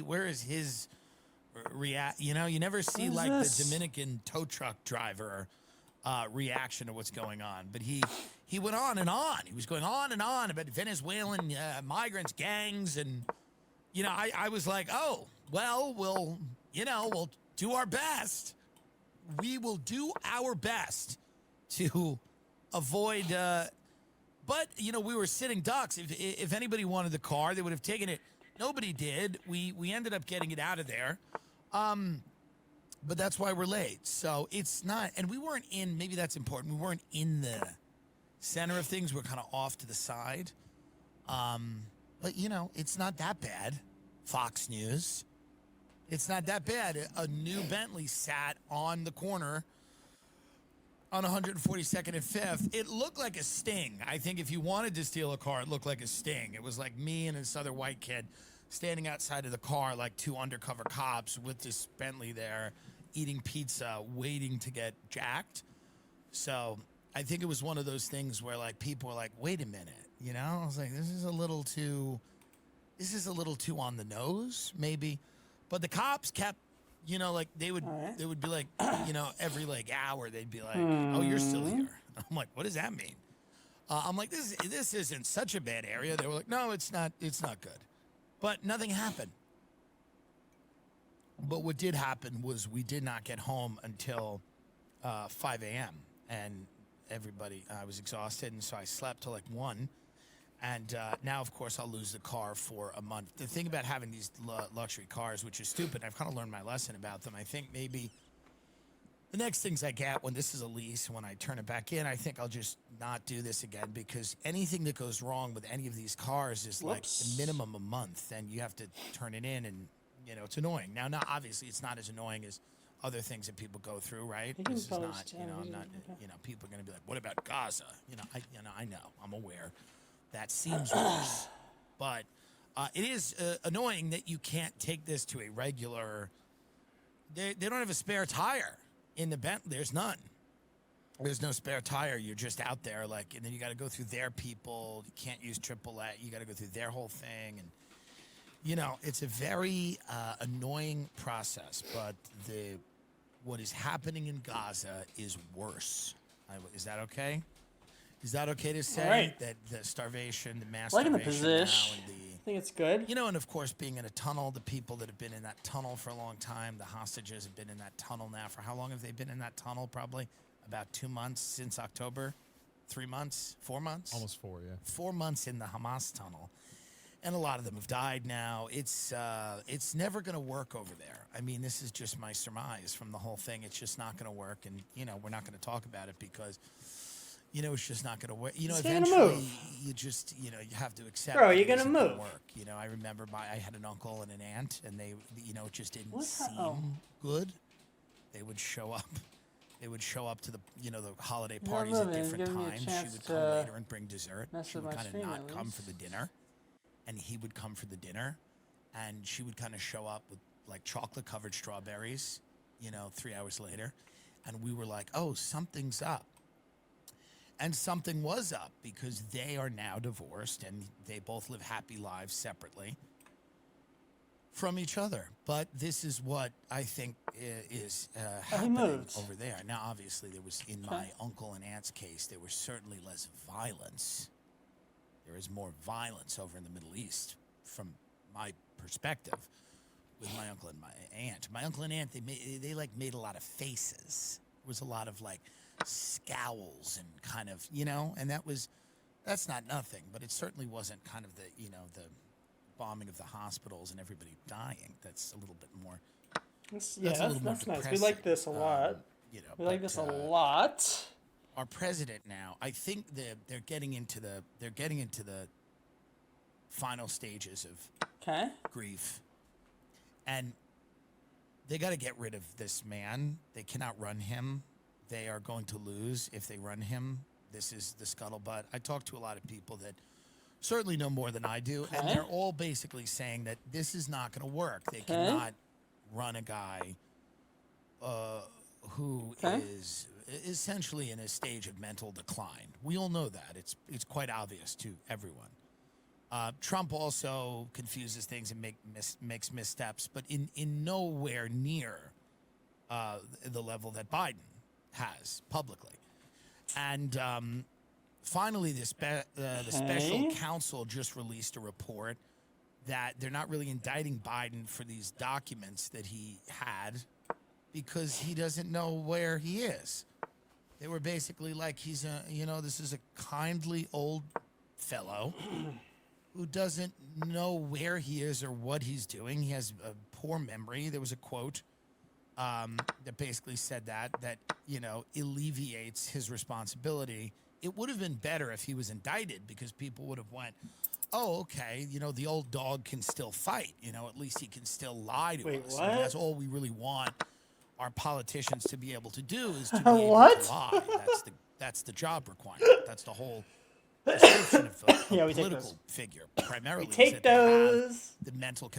where is his react? You know, you never see like the Dominican tow truck driver reaction to what's going on. But he went on and on. He was going on and on about Venezuelan migrants, gangs, and you know, I was like, oh, well, we'll do our best. We will do our best to avoid. But you know, we were sitting ducks. If anybody wanted the car, they would have taken it. Nobody did. We ended up getting it out of there. But that's why we're late. So it's not, and we weren't in. Maybe that's important. We weren't in the center of things. We're kind of off to the side. But you know, it's not that bad. Fox News. It's not that bad. A new Bentley sat on the corner on 142nd and 5th. It looked like a sting. I think if you wanted to steal a car, it looked like a sting. It was like me and this other white kid standing outside of the car like two undercover cops with this Bentley there, eating pizza, waiting to get jacked. So I think it was one of those things where like people were like, wait a minute, you know? I was like, this is a little too on the nose, maybe. But the cops kept, you know, like they would be like, you know, every like hour they'd be like, oh, you're still here. I'm like, what does that mean? I'm like, this isn't such a bad area. They were like, no, it's not good. But nothing happened. But what did happen was we did not get home until 5 a.m. And I was exhausted, and so I slept till like 1. And now, of course, I'll lose the car for a month. The thing about having these luxury cars, which is stupid, I've kind of learned my lesson about them. I think maybe the next things I get when this is a lease, when I turn it back in, I think I'll just not do this again, because anything that goes wrong with any of these cars is like the minimum a month, and you have to turn it in, and you know it's annoying. Now, obviously, it's not as annoying as other things that people go through, right? This is not, you know, I'm not, you know, people are going to be like, what about Gaza? I know, I'm aware. That seems worse, but it is annoying that you can't take this to a regular. They don't have a spare tire in the Bentley. There's none. There's no spare tire. You're just out there, like, and then you got to go through their people. You can't use AAA. You got to go through their whole thing, and you know it's a very annoying process. But what is happening in Gaza is worse. Is that okay? Is that okay to say that the starvation, the mass starvation, the position. I think it's good. You know, and of course, being in a tunnel, the people that have been in that tunnel for a long time, the hostages have been in that tunnel now for how long have they been in that tunnel? Probably about 2 months since October, 3 months, 4 months? Almost 4, yeah. 4 months in the Hamas tunnel. And a lot of them have died now. It's never going to work over there. I mean, this is just my surmise from the whole thing. It's just not going to work. And, you know, we're not going to talk about it because... You know, it's just not going to work. You know, eventually, you just, you know, you have to accept. Bro, you're going to move. Work. You know, I remember I had an uncle and an aunt, and they, you know, it just didn't seem good. They would show up. They would show up to the, you know, the holiday parties at different times. She would come later and bring dessert. She would kind of not come for the dinner, and he would come for the dinner, and she would kind of show up with like chocolate-covered strawberries, you know, 3 hours later, and we were like, oh, something's up. And something was up because they are now divorced and they both live happy lives separately from each other. But this is what I think is happening over there. Now, obviously, there was, in my uncle and aunt's case, there was certainly less violence. There is more violence over in the Middle East from my perspective with my uncle and my aunt. My uncle and aunt, they made a lot of faces. There was a lot of, like, scowls and kind of, you know, and that's not nothing, but it certainly wasn't kind of the, you know, the bombing of the hospitals and everybody dying. That's a little bit more. That's nice. We like this a lot. You know, we like this a lot. Our president now, I think they're getting into the final stages of grief, and they got to get rid of this man. They cannot run him. They are going to lose if they run him. This is the scuttlebutt. I talk to a lot of people that certainly know more than I do, and they're all basically saying that this is not going to work. They cannot run a guy who is essentially in a stage of mental decline. We all know that. It's quite obvious to everyone. Trump also confuses things and makes missteps, but in nowhere near the level that Biden has publicly. And finally, the special counsel just released a report that they're not really indicting Biden for these documents that he had because he doesn't know where he is. They were basically like, this is a kindly old fellow who doesn't know where he is or what he's doing. He has a poor memory. There was a quote that basically said that alleviates his responsibility. It would have been better if he was indicted because people would have went, oh, okay, the old dog can still fight. At least he can still lie to us. What? And that's all we really want our politicians to be able to do is to be able to lie. That's the job requirement. That's the whole description of a political figure. Primarily, we take those. The mental